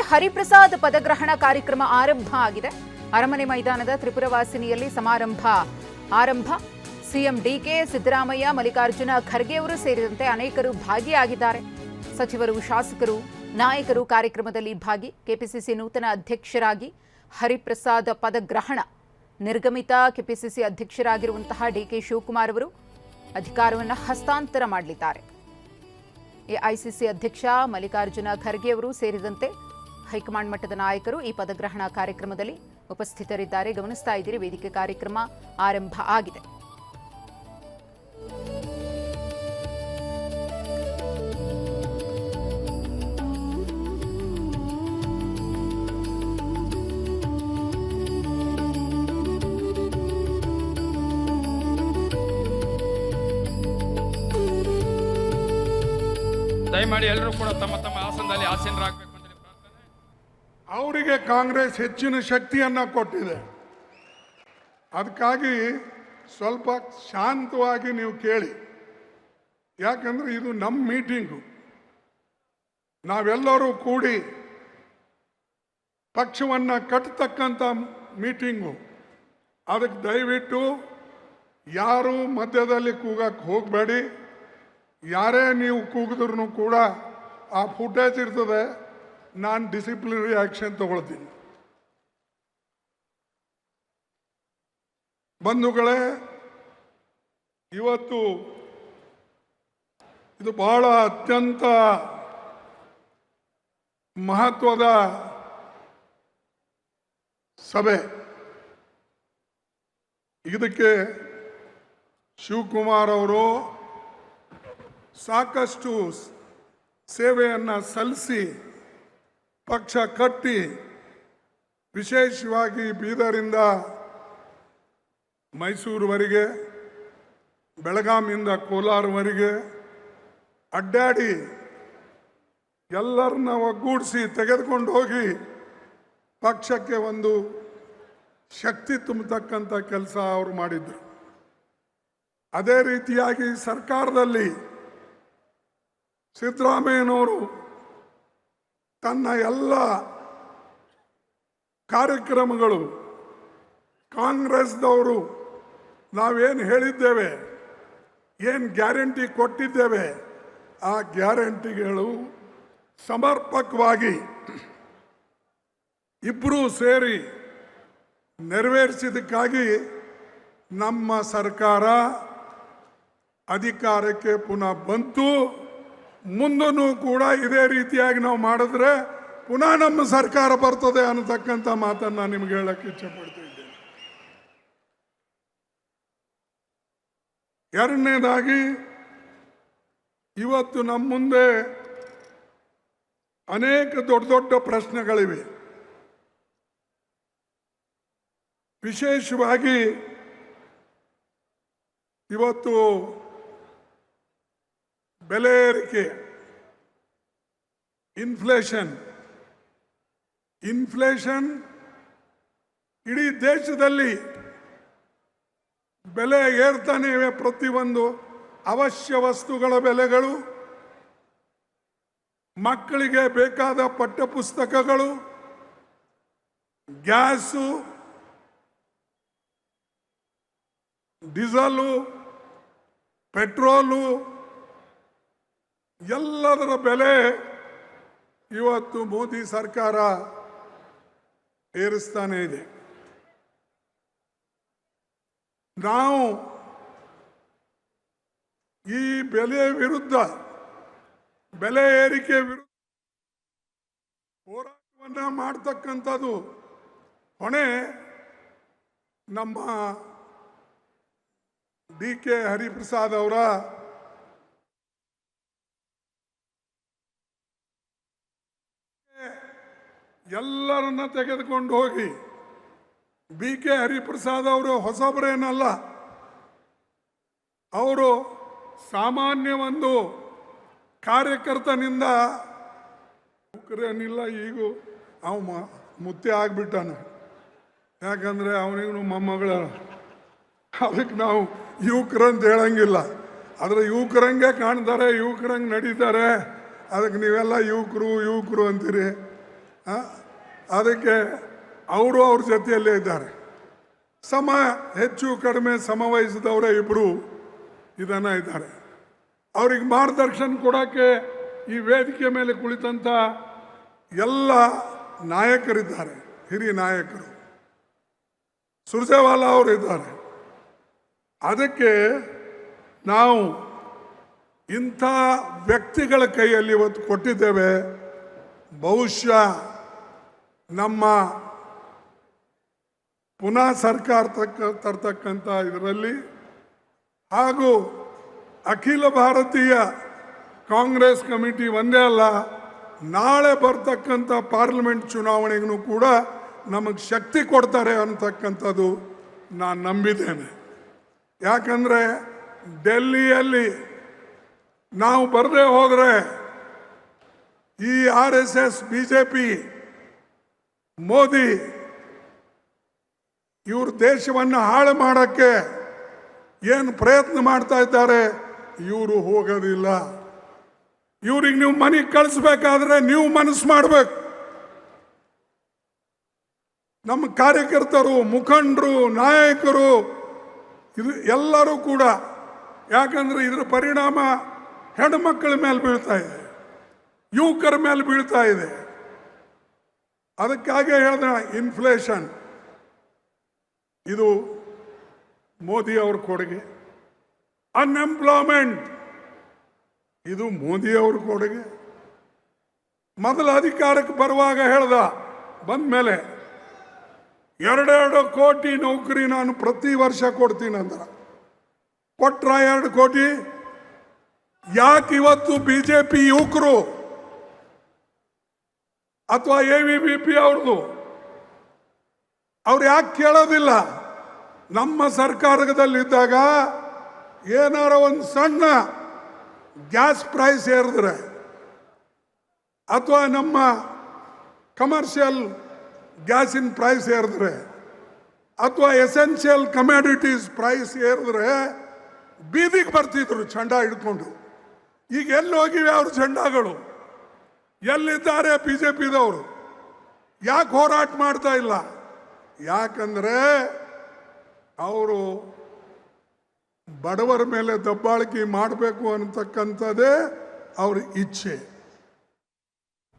ಹರಿಪ್ರಸಾದ್ ಪದಗ್ರಹಣ ಕಾರ್ಯಕ್ರಮ ಆರಂಭ ಆಗಿದೆ. ಅರಮನೆ ಮೈದಾನದ ತ್ರಿಪುರವಾಸಿನಿಯಲ್ಲಿ ಸಮಾರಂಭ ಆರಂಭ. ಸಿಎಂ ಡಿಕೆ, ಸಿದ್ದರಾಮಯ್ಯ, ಮಲ್ಲಿಕಾರ್ಜುನ ಖರ್ಗೆ ಅವರು ಸೇರಿದಂತೆ ಅನೇಕರು ಭಾಗಿಯಾಗಿದ್ದಾರೆ. ಸಚಿವರು, ಶಾಸಕರು, ನಾಯಕರು ಕಾರ್ಯಕ್ರಮದಲ್ಲಿ ಭಾಗಿ. ಕೆಪಿಸಿಸಿ ನೂತನ ಅಧ್ಯಕ್ಷರಾಗಿ ಹರಿಪ್ರಸಾದ್ ಪದಗ್ರಹಣ. ನಿರ್ಗಮಿತ ಕೆಪಿಸಿಸಿ ಅಧ್ಯಕ್ಷರಾಗಿರುವಂತಹ ಡಿಕೆ ಶಿವಕುಮಾರ್ ಅವರು ಅಧಿಕಾರವನ್ನು ಹಸ್ತಾಂತರ ಮಾಡಲಿದ್ದಾರೆ. ಎಐಸಿಸಿ ಅಧ್ಯಕ್ಷ ಮಲ್ಲಿಕಾರ್ಜುನ ಖರ್ಗೆ ಅವರು ಸೇರಿದಂತೆ ಹೈಕಮಾಂಡ್ ಮಟ್ಟದ ನಾಯಕರು ಈ ಪದಗ್ರಹಣ ಕಾರ್ಯಕ್ರಮದಲ್ಲಿ ಉಪಸ್ಥಿತರಿದ್ದಾರೆ. ಗಮನಿಸ್ತಾ ಇದ್ದೀರಿ, ವೇದಿಕೆ ಕಾರ್ಯಕ್ರಮ ಆರಂಭ ಆಗಿದೆ. ದಯಮಾಡಿ ಎಲ್ಲರೂ ಕೂಡ ತಮ್ಮ ತಮ್ಮ ಆಸನದಲ್ಲಿ ಆಸೀನರಾಗಬೇಕು ಅಂತ ಪ್ರಾರ್ಥನೆ. ಅವರಿಗೆ ಕಾಂಗ್ರೆಸ್ ಹೆಚ್ಚಿನ ಶಕ್ತಿಯನ್ನು ಕೊಟ್ಟಿದೆ. ಅದಕ್ಕಾಗಿ ಸ್ವಲ್ಪ ಶಾಂತವಾಗಿ ನೀವು ಕೇಳಿ. ಯಾಕಂದ್ರೆ ಇದು ನಮ್ಮ ಮೀಟಿಂಗು, ನಾವೆಲ್ಲರೂ ಕೂಡಿ ಪಕ್ಷವನ್ನು ಕಟ್ಟತಕ್ಕಂಥ ಮೀಟಿಂಗು. ಅದಕ್ಕೆ ದಯವಿಟ್ಟು ಯಾರು ಮಧ್ಯದಲ್ಲಿ ಕೂಗಕ್ಕೆ ಹೋಗಬೇಡಿ. ಯಾರೇ ನೀವು ಕೂಗಿದ್ರೂ ಕೂಡ ಆ ಫುಟೇಜ್ ಇರ್ತದೆ, ನಾನು ಡಿಸಿಪ್ಲಿನರಿ ಆಕ್ಷನ್ ತಗೊಳ್ತೀನಿ. ಬಂಧುಗಳೇ, ಇವತ್ತು ಇದು ಬಹಳ ಅತ್ಯಂತ ಮಹತ್ವದ ಸಭೆ. ಇದಕ್ಕೆ ಶಿವಕುಮಾರ್ ಅವರು ಸಾಕಷ್ಟು ಸೇವೆಯನ್ನು ಸಲ್ಲಿಸಿ ಪಕ್ಷ ಕಟ್ಟಿ, ವಿಶೇಷವಾಗಿ ಬೀದರಿಂದ ಮೈಸೂರುವರೆಗೆ, ಬೆಳಗಾವಿಯಿಂದ ಕೋಲಾರವರೆಗೆ ಅಡ್ಡಾಡಿ ಎಲ್ಲರನ್ನ ಒಗ್ಗೂಡಿಸಿ ತೆಗೆದುಕೊಂಡು ಹೋಗಿ ಪಕ್ಷಕ್ಕೆ ಒಂದು ಶಕ್ತಿ ತುಂಬತಕ್ಕಂಥ ಕೆಲಸ ಅವರು ಮಾಡಿದ್ರು. ಅದೇ ರೀತಿಯಾಗಿ ಸರ್ಕಾರದಲ್ಲಿ ಸಿದ್ದರಾಮಯ್ಯನವರು ತನ್ನ ಎಲ್ಲ ಕಾರ್ಯಕ್ರಮಗಳು, ಕಾಂಗ್ರೆಸ್ದವರು ನಾವೇನು ಹೇಳಿದ್ದೇವೆ, ಏನು ಗ್ಯಾರಂಟಿ ಕೊಟ್ಟಿದ್ದೇವೆ, ಆ ಗ್ಯಾರಂಟಿಗಳು ಸಮರ್ಪಕವಾಗಿ ಇಬ್ಬರೂ ಸೇರಿ ನೆರವೇರಿಸಿದ್ದಕ್ಕಾಗಿ ನಮ್ಮ ಸರ್ಕಾರ ಅಧಿಕಾರಕ್ಕೆ ಪುನಃ ಬಂತು. ಮುಂದೂ ಕೂಡ ಇದೇ ರೀತಿಯಾಗಿ ನಾವು ಮಾಡಿದ್ರೆ ಪುನಃ ನಮ್ಮ ಸರ್ಕಾರ ಬರ್ತದೆ ಅನ್ನತಕ್ಕಂಥ ಮಾತನ್ನು ನಿಮ್ಗೆ ಹೇಳಕ್ಕೆ ಇಚ್ಛೆ ಪಡ್ತಿದ್ದೇನೆ. ಎರಡನೇದಾಗಿ, ಇವತ್ತು ನಮ್ಮ ಮುಂದೆ ಅನೇಕ ದೊಡ್ಡ ದೊಡ್ಡ ಪ್ರಶ್ನೆಗಳಿವೆ. ವಿಶೇಷವಾಗಿ ಇವತ್ತು ಬೆಲೆ ಏರಿಕೆ, ಇನ್ಫ್ಲೇಷನ್ ಇಡೀ ದೇಶದಲ್ಲಿ ಬೆಲೆ ಏರ್ತಾನೆ ಇವೆ. ಪ್ರತಿಯೊಂದು ಅವಶ್ಯ ವಸ್ತುಗಳ ಬೆಲೆಗಳು, ಮಕ್ಕಳಿಗೆ ಬೇಕಾದ ಪಠ್ಯಪುಸ್ತಕಗಳು, ಗ್ಯಾಸು, ಡೀಸೆಲು, ಪೆಟ್ರೋಲು, ಎಲ್ಲದರ ಬೆಲೆ ಇವತ್ತು ಮೋದಿ ಸರ್ಕಾರ ಏರಿಸ್ತಾನೆ ಇದೆ. ನಾವು ಈ ಬೆಲೆ ವಿರುದ್ಧ, ಬೆಲೆ ಏರಿಕೆ ವಿರುದ್ಧ ಹೋರಾಟವನ್ನು ಮಾಡ್ತಕ್ಕಂಥದ್ದು ಹೊಣೆ ನಮ್ಮ ಡಿ ಕೆ ಹರಿಪ್ರಸಾದ್ ಅವರ ಎಲ್ಲರನ್ನ ತೆಗೆದುಕೊಂಡು ಹೋಗಿ. ಬಿ ಕೆ ಹರಿಪ್ರಸಾದ್ ಅವರು ಹೊಸಬರೇನಲ್ಲ, ಅವರು ಸಾಮಾನ್ಯ ಒಂದು ಕಾರ್ಯಕರ್ತನಿಂದ ಏನಿಲ್ಲ. ಈಗ ಅವ ಮುತ್ತೆ ಆಗ್ಬಿಟ್ಟಾನ. ಯಾಕಂದ್ರೆ ಅವನಿಗೂ ಮೊಮ್ಮಗಳ, ಅದಕ್ಕೆ ನಾವು ಯುವಕರಂತ ಹೇಳಂಗಿಲ್ಲ. ಆದರೆ ಯುವಕರಂಗೆ ಕಾಣ್ತಾರೆ, ಯುವಕರಂಗೆ ನಡೀತಾರೆ. ಅದಕ್ಕೆ ನೀವೆಲ್ಲ ಯುವಕರು ಯುವಕರು ಅಂತೀರಿ. ಅದಕ್ಕೆ ಅವರು ಅವ್ರ ಜೊತೆಯಲ್ಲೇ ಇದ್ದಾರೆ. ಹೆಚ್ಚು ಕಡಿಮೆ ಸಮವಯಸ್ಸಿದವರೇ ಇಬ್ಬರು ಇದನ್ನು ಇದ್ದಾರೆ. ಅವ್ರಿಗೆ ಮಾರ್ಗದರ್ಶನ ಕೊಡೋಕ್ಕೆ ಈ ವೇದಿಕೆ ಮೇಲೆ ಕುಳಿತಂಥ ಎಲ್ಲ ನಾಯಕರಿದ್ದಾರೆ, ಹಿರಿಯ ನಾಯಕರು. ಸುರ್ಜೇವಾಲಾ ಅವರು ಇದ್ದಾರೆ. ಅದಕ್ಕೆ ನಾವು ಇಂಥ ವ್ಯಕ್ತಿಗಳ ಕೈಯಲ್ಲಿ ಇವತ್ತು ಕೊಟ್ಟಿದ್ದೇವೆ. ಬಹುಶಃ ನಮ್ಮ ಪುನಃ ಸರ್ಕಾರ ತರ್ತಕ್ಕಂಥ ಇದರಲ್ಲಿ ಹಾಗೂ ಅಖಿಲ ಭಾರತೀಯ ಕಾಂಗ್ರೆಸ್ ಕಮಿಟಿ ಒಂದೇ ಅಲ್ಲ, ನಾಳೆ ಬರ್ತಕ್ಕಂಥ ಪಾರ್ಲಿಮೆಂಟ್ ಚುನಾವಣೆಗೂ ಕೂಡ ನಮಗೆ ಶಕ್ತಿ ಕೊಡ್ತಾರೆ ಅಂತಕ್ಕಂಥದ್ದು ನಾನು ನಂಬಿದ್ದೇನೆ. ಯಾಕಂದರೆ ಡೆಲ್ಲಿಯಲ್ಲಿ ನಾವು ಬರದೇ ಹೋದರೆ ಈ RSS BJP ಮೋದಿ ಇವರು ದೇಶವನ್ನು ಹಾಳು ಮಾಡೋಕ್ಕೆ ಏನು ಪ್ರಯತ್ನ ಮಾಡ್ತಾ ಇದ್ದಾರೆ, ಇವರು ಹೋಗೋದಿಲ್ಲ. ಇವ್ರಿಗೆ ನೀವು ಮನೆಗೆ ಕಳಿಸ್ಬೇಕಾದ್ರೆ ನೀವು ಮನಸ್ಸು ಮಾಡಬೇಕು. ನಮ್ಮ ಕಾರ್ಯಕರ್ತರು, ಮುಖಂಡರು, ನಾಯಕರು ಇದು ಎಲ್ಲರೂ ಕೂಡ, ಯಾಕಂದ್ರೆ ಇದರ ಪರಿಣಾಮ ಹೆಣ್ಮಕ್ಕಳ ಮೇಲೆ ಬೀಳ್ತಾ ಇದೆ, ಯುವಕರ ಮೇಲೆ ಬೀಳ್ತಾ ಇದೆ. ಅದಕ್ಕಾಗಿ ಹೇಳಿದ ಇನ್ಫ್ಲೇಷನ್ ಇದು ಮೋದಿ ಅವ್ರ ಕೊಡುಗೆ. ಅನ್ಎಂಪ್ಲಾಯ್ಮೆಂಟ್ ಇದು ಮೋದಿ ಅವ್ರ ಕೊಡುಗೆ. ಮೊದಲ ಅಧಿಕಾರಕ್ಕೆ ಬರುವಾಗ ಹೇಳ್ದ, ಬಂದ ಮೇಲೆ 2 ಕೋಟಿ ನೌಕರಿ ನಾನು ಪ್ರತಿ ವರ್ಷ ಕೊಡ್ತೀನಿ ಅಂದ್ರ. ಕೊಟ್ರ 2 ಕೋಟಿ? ಯಾಕೆ ಇವತ್ತು BJP ಯುವಕರು ಅಥವಾ AVP ಅವ್ರದ್ದು ಅವ್ರು ಯಾಕೆ ಕೇಳೋದಿಲ್ಲ? ನಮ್ಮ ಸರ್ಕಾರದಲ್ಲಿದ್ದಾಗ ಏನಾರ ಒಂದು ಸಣ್ಣ ಗ್ಯಾಸ್ ಪ್ರೈಸ್ ಏರಿದ್ರೆ ಅಥವಾ ನಮ್ಮ ಕಮರ್ಷಿಯಲ್ ಗ್ಯಾಸಿನ ಪ್ರೈಸ್ ಏರಿದ್ರೆ ಅಥವಾ ಎಸೆನ್ಷಿಯಲ್ ಕಮ್ಯಾಡಿಟೀಸ್ ಪ್ರೈಸ್ ಏರಿದ್ರೆ ಬೀದಿಗೆ ಬರ್ತಿದ್ರು ಚಂಡ ಹಿಡ್ಕೊಂಡು. ಈಗ ಎಲ್ಲಿ ಹೋಗಿವೆ ಅವ್ರ ಚಂಡಗಳು? ಎಲ್ಲಿದ್ದಾರೆ BJPದವರು? ಯಾಕೆ ಹೋರಾಟ ಮಾಡ್ತಾ ಇಲ್ಲ? ಯಾಕಂದ್ರೆ ಅವರು ಬಡವರ ಮೇಲೆ ದಬ್ಬಾಳಿಕೆ ಮಾಡಬೇಕು ಅನ್ನತಕ್ಕಂಥದ್ದೇ ಅವ್ರ ಇಚ್ಛೆ.